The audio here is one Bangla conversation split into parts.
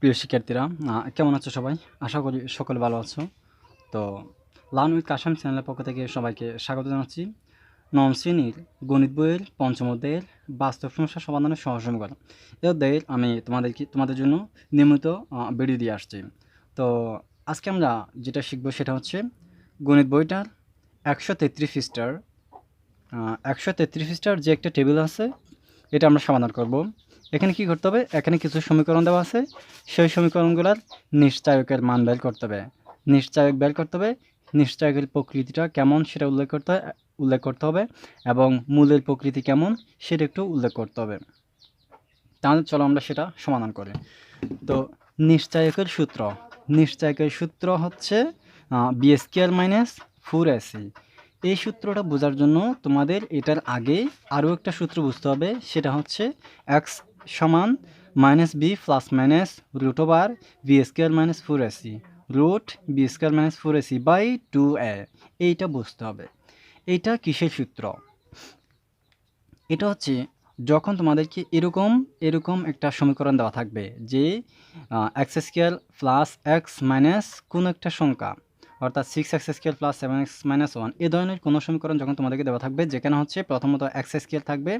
প্রিয় শিক্ষার্থীরা, কেমন আছো সবাই? আশা করি সকলে ভালো আছো। তো লার্ন উইথ কাশেম চ্যানেলের পক্ষ থেকে সবাইকে স্বাগত জানাচ্ছি। নবম শ্রেণীর গণিত বইয়ের পঞ্চম অধ্যায়ের বাস্তব সমস্যা সমাধানের সহজ সমীকরণ এই অধ্যায়ের আমি তোমাদের জন্য নিয়মিত ভিডিও দিয়ে আসছি। তো আজকে আমরা যেটা শিখবো সেটা হচ্ছে গণিত বইটার 133 পৃষ্ঠার 133 পৃষ্ঠার যে একটা টেবিল আছে এটা আমরা সমাধান করব। এখানে কি করতে হবে? এখানে কিছু সমীকরণ দেওয়া আছে, সেই সমীকরণগুলোর নিশ্চায়কের মান বের করতে হবে। নিশ্চায়ক বের করতে হবে, নিশ্চায়কের প্রকৃতিটা কেমন সেটা উল্লেখ করতে হবে এবং মূলের প্রকৃতি কেমন সেটা একটু উল্লেখ করতে হবে। তাহলে চলো আমরা সেটা সমাধান করি। তো নিশ্চায়কের সূত্র হচ্ছে বি স্কোয়ার মাইনাস 4ac। এই সূত্রটা বোঝার জন্য তোমাদের এটার আগে আরও একটা সূত্র বুঝতে হবে, সেটা হচ্ছে এক্স সমান minus b plus minus root over b square minus 4ac root b square minus 4ac by 2a। এইটা বুঝতে হবে। এইটা কিসের সূত্র? এটা হচ্ছে যখন তোমাদেরকে এরকম একটা সমীকরণ দেওয়া থাকবে যে x square plus x minus কোনো একটা সংখ্যা, অর্থাৎ 6x² প্লাস 7x−1, এই ধরনের কোনো সমীকরণ যখন তোমাদেরকে দেওয়া থাকবে, যেখানে হচ্ছে প্রথমত এক্স স্কোয়ার থাকবে,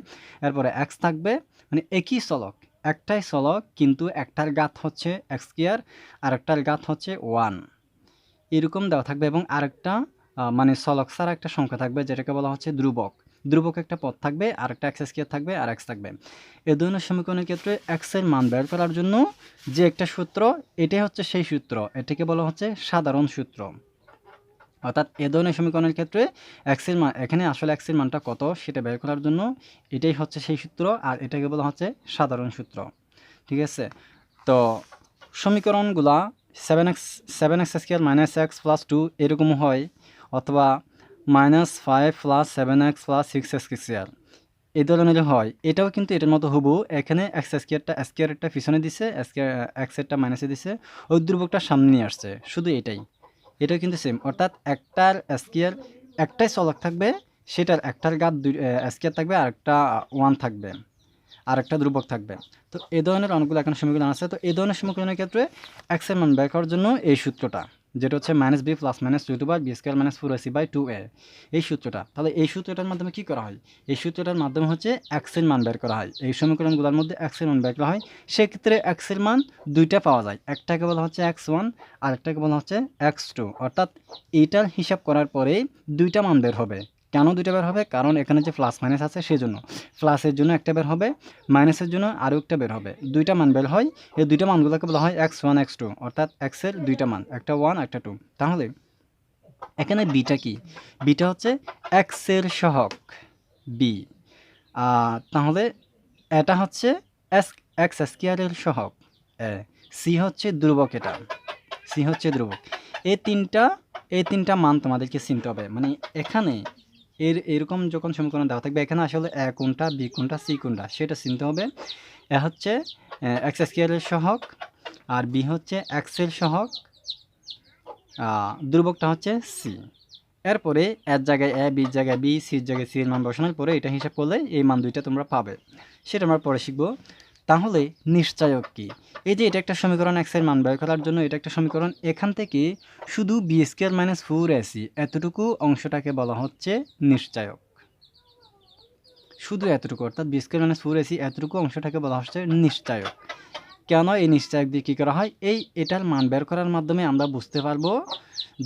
এরপরে এক্স থাকবে, মানে একই চলক, একটাই চলক, কিন্তু একটার ঘাত হচ্ছে এক্স স্কোয়ার আর একটার ঘাত হচ্ছে 1, এরকম দেওয়া থাকবে। এবং আরেকটা মানে চলক ছাড়া একটা সংখ্যা থাকবে যেটাকে বলা হচ্ছে ধ্রুবক। ধ্রুবক একটা পদ থাকবে, আর একটা এক্স স্কোয়ার থাকবে, আর এক্স থাকবে। এ ধরনের সমীকরণের ক্ষেত্রে এক্সের মান বের করার জন্য যে একটা সূত্র, এটাই হচ্ছে সেই সূত্র, এটাকে বলা হচ্ছে সাধারণ সূত্র। অর্থাৎ এ ধরনের সমীকরণের ক্ষেত্রে এক্সের মান, এখানে আসলে এক্সের মানটা কত সেটা বের করার জন্য এটাই হচ্ছে সেই সূত্র, আর এটাকে বলা হচ্ছে সাধারণ সূত্র। ঠিক আছে? তো সমীকরণগুলা 7x² মাইনাস এক্স প্লাস 2 এরকম হয়, অথবা -5 প্লাস 7x প্লাস 6x², এই ধরনের হয়। এটাও কিন্তু এটার মতো হুবহু। এখানে স্কোয়ারেরটা পিছনে দিছে, এক্সেরটা মাইনাসে দিছে, ওই ধ্রুবকটা সামনে নিয়ে আসছে, শুধু এটাই। এটাও কিন্তু সেম, অর্থাৎ একটার স্কোয়ার, একটাই চলক থাকবে, সেটার একটার ঘাত স্কোয়ার থাকবে, আর একটা 1 থাকবে, আর একটা ধ্রুবক থাকবে। তো এই ধরনের অনেকগুলো এখন সমীকরণ আছে। তো এই ধরনের সমীকরণের ক্ষেত্রে এক্সের মান বের করার জন্য এই সূত্রটা, যেটা হচ্ছে minus b plus minus root over b square minus 4ac by 2a, এই সূত্রটা। তাহলে এই সূত্রটার মাধ্যমে কী করা হয়? এই সূত্রটার মাধ্যমে হচ্ছে এক্সের মান বের করা হয়। এই সমীকরণগুলোর মধ্যে এক্সের মান বের করা হয়। সেক্ষেত্রে এক্সের মান দুইটা পাওয়া যায়, একটাকে বলা হচ্ছে x1 আর একটাকে বলা হচ্ছে x2। অর্থাৎ এইটার হিসাব করার পরে দুইটা মান বের হবে। কেন দুইটা বের হবে? কারণ এখানে যে প্লাস মাইনাস আছে সেজন্য। প্লাসের জন্য একটা বের হবে, মাইনাসের জন্য আরও একটা বের হবে, দুইটা মান বের হয়। এই দুইটা মানগুলোকে বলা হয় x1 x2, অর্থাৎ এক্সের দুইটা মান, একটা 1 একটা 2। তাহলে এখানে বিটা কি? বিটা হচ্ছে এক্সের সহগ বি। তাহলে এটা হচ্ছে এক্স স্কোয়ারের সহগ এ। সি হচ্ছে ধ্রুবক, এটা সি হচ্ছে ধ্রুবক। এই তিনটা মান তোমাদেরকে চিনতে হবে। মানে এখানে এরকম যখন সমীকরণ দেওয়া থাকবে, এখানে আসলে এ কোনটা, বি কোনটা, সি কোনটা সেটা চিনতে হবে। এ হচ্ছে এক্স স্কোয়ারের সহগ, আর বি হচ্ছে এক্সের সহগ, ধ্রুবকটা হচ্ছে সি। এরপরে এর জায়গায় এ, বির জায়গায় বি, সির জায়গায় সি এর মান বসানোর পরে এটা হিসাব করলে এই মান দুইটা তোমরা পাবে, সেটা আমরা পরে শিখব। তাহলে নিশ্চয়ক কি? এই যে এটা একটা সমীকরণ, এক্সের মান বের করার জন্য এটা একটা সমীকরণ। এখান থেকে শুধু বি স্কোয়ার মাইনাস 4ac এতটুকু অংশটাকে বলা হচ্ছে নিশ্চয়ক। শুধু এতটুকু, অর্থাৎ বি স্কোয়ার মাইনাস 4ac এতটুকু অংশটাকে বলা হচ্ছে নিশ্চয়ক। কেন এই নিশ্চয়ক দিয়ে কী করা হয়? এটার মান বের করার মাধ্যমে আমরা বুঝতে পারবো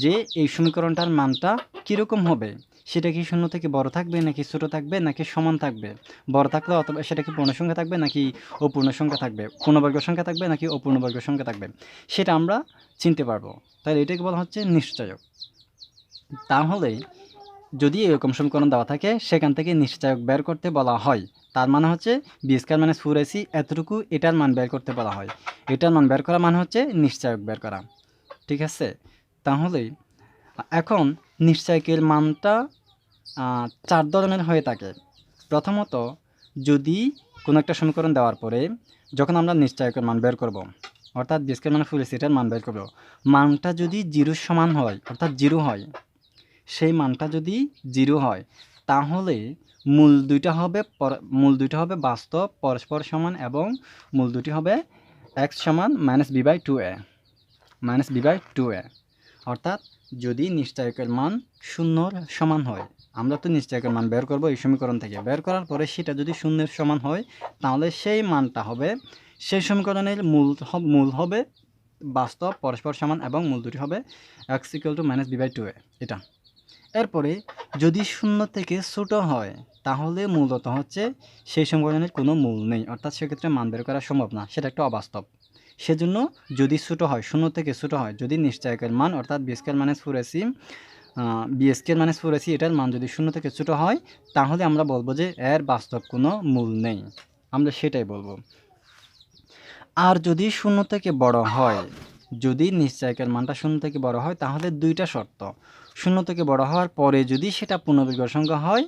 যে এই সমীকরণটার মানটা কীরকম হবে। সেটা কি শূন্য থেকে বড় থাকবে, নাকি ছোটো থাকবে, নাকি সমান থাকবে? বড় থাকলে অথবা সেটা কি পূর্ণসংখ্যা থাকবে, নাকি অপূর্ণ সংখ্যা থাকবে? পূর্ণবর্গ সংখ্যা থাকবে, নাকি অপূর্ণবর্গ সংখ্যা থাকবে? সেটা আমরা চিনতে পারবো। তাহলে এটাকে বলা হচ্ছে নিশ্চয়ক। তাহলে যদি এরকম সমীকরণ দেওয়া থাকে, সেখান থেকে নিশ্চয়ক বের করতে বলা হয়, তার মানে হচ্ছে বি স্কোয়ার মাইনাস 4ac এতটুকু এটার মান বের করতে বলা হয়। এটার মান বের করা মানে হচ্ছে নিশ্চয়ক বের করা। ঠিক আছে? তাহলে এখন নিশ্চয়কের মানটা 4 ধরনের হয়ে থাকে। প্রথমত, যদি কোনো একটা সমীকরণ দেওয়ার পরে যখন আমরা নিশ্চয়কের মান বের করব, অর্থাৎ বি স্কোয়ার মাইনাস 4ac এটার মান বের করব, মানটা যদি 0 সমান হয়, অর্থাৎ 0 হয়, সেই মানটা যদি 0 হয়, তাহলে মূল দুইটা হবে বাস্তব, পরস্পর সমান, এবং মূল দুটি হবে এক্স সমান minus b by two a, minus b by two a. অর্থাৎ যদি নিশ্চয়কের মান শূন্যর সমান হয়, আমরা তো নিশ্চয়কের মান বের করব এই সমীকরণ থেকে, বের করার পরে সেটা যদি শূন্যের সমান হয় তাহলে সেই মানটা হবে, সেই সমীকরণের মূল হবে বাস্তব পরস্পর সমান এবং মূল দুটি হবে x equal to minus b by two a, এটা। এরপরে যদি শূন্য থেকে ছোটো হয় তাহলে মূলত হচ্ছে সেই সমীকরণের কোনো মূল নেই, অর্থাৎ সেক্ষেত্রে মান বের করা সম্ভব না, সেটা একটা অবাস্তব। সেজন্য যদি ছোটো হয়, শূন্য থেকে ছোটো হয়, যদি নিশ্চয়কের মান অর্থাৎ b square minus four A C, b square minus four A C এটার মান যদি শূন্য থেকে ছোটো হয় তাহলে আমরা বলবো যে এর বাস্তব কোনো মূল নেই, আমরা সেটাই বলবো। আর যদি শূন্য থেকে বড় হয়, যদি নিশ্চয়কের মানটা শূন্য থেকে বড় হয় তাহলে দুইটা শর্ত, শূন্য থেকে বড় হওয়ার পরে যদি সেটা পূর্ণবর্গ সংখ্যা হয়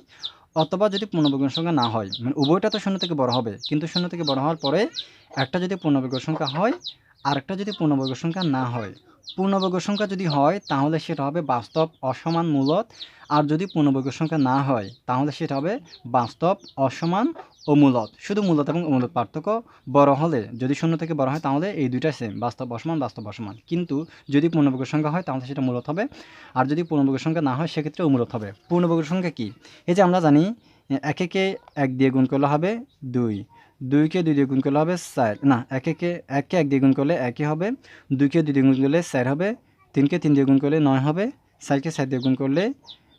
অথবা যদি পূর্ণবর্গ সংখ্যা না হয়, মানে উভয়টা তো শূন্য থেকে বড় হবে, কিন্তু শূন্য থেকে বড় হওয়ার পরে একটা যদি পূর্ণবর্গ সংখ্যা হয় আর একটা যদি পূর্ণবর্গ সংখ্যা না হয়, পূর্ণবর্গ সংখ্যা যদি হয় তাহলে সেটা হবে বাস্তব অসমান মূলদ, আর যদি পূর্ণবর্গ সংখ্যা না হয় তাহলে সেটা হবে বাস্তব অসমান ও মূলদ। শুধু মূলদ এবং অমূলদ পার্থক্য বড় হলে, যদি শূন্য থেকে বড় হয় তাহলে এই দুইটা সেম, বাস্তব অসমান বাস্তব অসমান, কিন্তু যদি পূর্ণবর্গ সংখ্যা হয় তাহলে সেটা মূলদ হবে, আর যদি পূর্ণবর্গ সংখ্যা না হয় সেক্ষেত্রে অমূলদ হবে। পূর্ণবর্গ সংখ্যা কি? এই যে আমরা জানি একে এক দিয়ে গুণ করলে হবে 2, 2কে 2 দিয়ে গুণ করলে হবে 4, না এককে এক দিয়ে গুণ করলে একই হবে, 2কে 2 দিয়ে গুণ করলে 4 হবে, 3কে 3 দিয়ে গুণ করলে 9 হবে, 4কে 4 দিয়ে গুণ করলে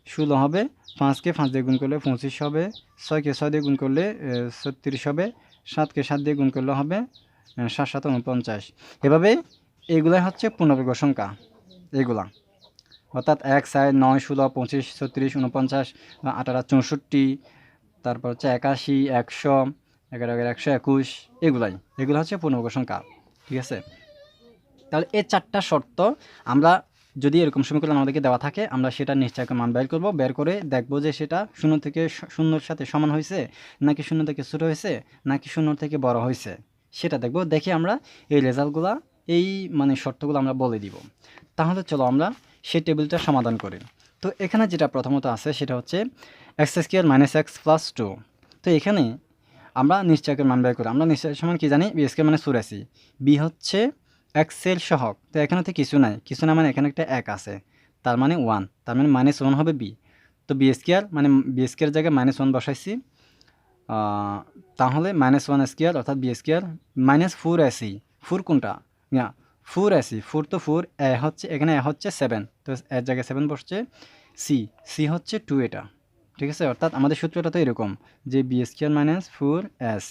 16 হবে, 5কে 5 দিয়ে গুণ করলে 25 হবে, 6কে 6 দিয়ে গুণ করলে 36 হবে, 7কে 7 দিয়ে গুণ করলে হবে 7 7 49। এভাবে এগুলাই হচ্ছে পূর্ণবর্গ সংখ্যা, এগুলা অর্থাৎ 1 4 9 16 25 36 49 18 64, তারপর হচ্ছে 81 100 11 121, এগুলো হচ্ছে পূর্ণবর্গ সংখ্যা, ঠিক আছে। তাহলে এই চারটা শর্ত আমরা যদি এরকম সমীকরণ আমাদেরকে দেওয়া থাকে আমরা সেটা নিশ্চয়কের মান বের করব, বের করে দেখব যে সেটা শূন্য থেকে শূন্যর সাথে সমান হয়েছে নাকি শূন্য থেকে ছোট হয়েছে নাকি শূন্য থেকে বড় হয়েছে, সেটা দেখব। দেখে আমরা এই রেজাল্টগুলো, এই মানে শর্তগুলো আমরা বলে দিব। তাহলে চলো আমরা সেই টেবিলটা সমাধান করি। তো এখানে যেটা প্রথমত আছে সেটা হচ্ছে x square minus x plus 2। তো এখানে আমরা নিশ্চয়কের মান বের করি, আমরা নিশ্চয়কের সমান কি জানি, বি স্কয়ার মানে 84, বি হচ্ছে এক্সের সহগ, তো এখানে তো কিছু নাই, কিছু না মানে এখানে একটা এক আছে, তার মানে 1, তার মানে -1 হবে বি। তো বি স্কয়ার মানে বি স্কয়ার জায়গায় -1 বসাইছি, তাহলে -1 স্কয়ার অর্থাৎ বি স্কয়ার মাইনাস 4ac, 4 কোনটা না 4ac, 4 তো 4, এ হচ্ছে এখানে এ হচ্ছে 7, তো এর জায়গায় 7 বসছে, সি হচ্ছে 2, এটা ঠিক আছে। অর্থাৎ আমাদের সূত্রটা তো এরকম যে বি স্কয়ার মাইনাস 4ac,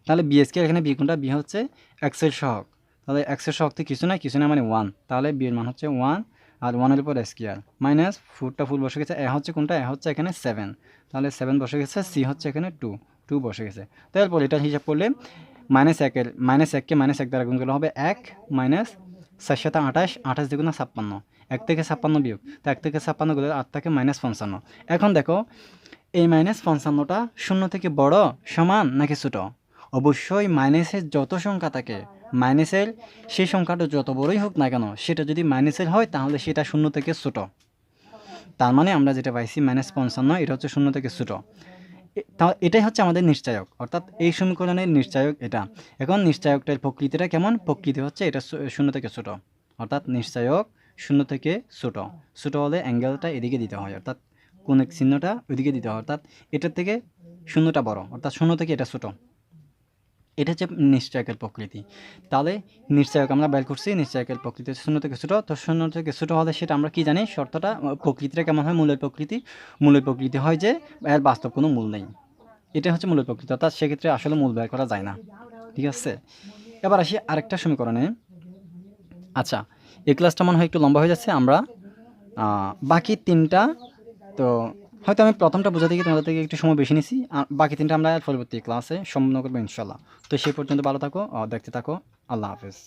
তাহলে বি স্কয়ার এখানে বি কোনটা, বি হচ্ছে এক্সের সহগ, তাহলে এক্সের সহগ থেকে কিছু না মানে 1, তাহলে বি এর মান হচ্ছে 1, আর 1 এর উপর স্কয়ার মাইনাস 4টা ফুল বসে গেছে, এ হচ্ছে কোনটা, এ হচ্ছে এখানে 7, তাহলে 7 বসে গেছে, সি হচ্ছে এখানে 2 বসে গেছে। তারপর এটা হিসাব করলে -1কে -1 দ্বারা গুণ করলে হবে 1, মাইনাস 4 7 28, 28 দ্বিগুণে 56, 1 থেকে 56 বিয়োগ, তো 1 থেকে 56 গেলে 8 থেকে -55। এখন দেখো এই -55টা শূন্য থেকে বড় সমান নাকি ছোট? অবশ্যই মাইনাসের যত সংখ্যা থাকে, মাইনাসের সেই সংখ্যাটা যত বড়ই হোক না কেন সেটা যদি মাইনাসের হয় তাহলে সেটা শূন্য থেকে ছোট, তার মানে আমরা যেটা পাইছি -55 এটা হচ্ছে শূন্য থেকে ছোট। এটাই হচ্ছে আমাদের নিশ্চয়ক, অর্থাৎ এই সমীকরণের নিশ্চয়ক এটা। এখন নিশ্চয়কটার প্রকৃতিটা কেমন, প্রকৃতি হচ্ছে এটা শূন্য থেকে ছোট, অর্থাৎ নিশ্চয়ক শূন্য থেকে ছোট, ছোট হলে অ্যাঙ্গেলটা এদিকে দিতে হয়, অর্থাৎ কোন চিহ্নটা ওইদিকে দিতে হয়, অর্থাৎ এটার থেকে শূন্যটা বড়, অর্থাৎ শূন্য থেকে এটা ছোট, এটা হচ্ছে নিশ্চয়কের প্রকৃতি। তাহলে নিশ্চয়ক আমরা বের করছি, নিশ্চয়কের প্রকৃতি শূন্য থেকে ছোটো, তো শূন্য থেকে ছোটো হলে সেটা আমরা কি জানি, শর্তটা প্রকৃতিটা কেমন হয়, মূলের প্রকৃতি হয় যে এর বাস্তব কোনো মূল নেই, এটা হচ্ছে মূলের প্রকৃতি, অর্থাৎ সেক্ষেত্রে আসলে মূল বের করা যায় না, ঠিক আছে। এবার আসি আরেকটা সমীকরণে। আচ্ছা, এই ক্লাসটা মনে হয় একটু লম্বা হয়ে যাচ্ছে, আমরা বাকি তিনটা, তো হয়তো আমি প্রথমটা বোঝাতে গিয়ে তোমাদের থেকে একটু সময় বেশি নিছি, বাকি তিনটা আমরা পরবর্তী ক্লাসে সম্পন্ন করবো ইনশাল্লাহ। তো সেই পর্যন্ত ভালো থাকো, দেখতে থাকো, আল্লাহ হাফেজ।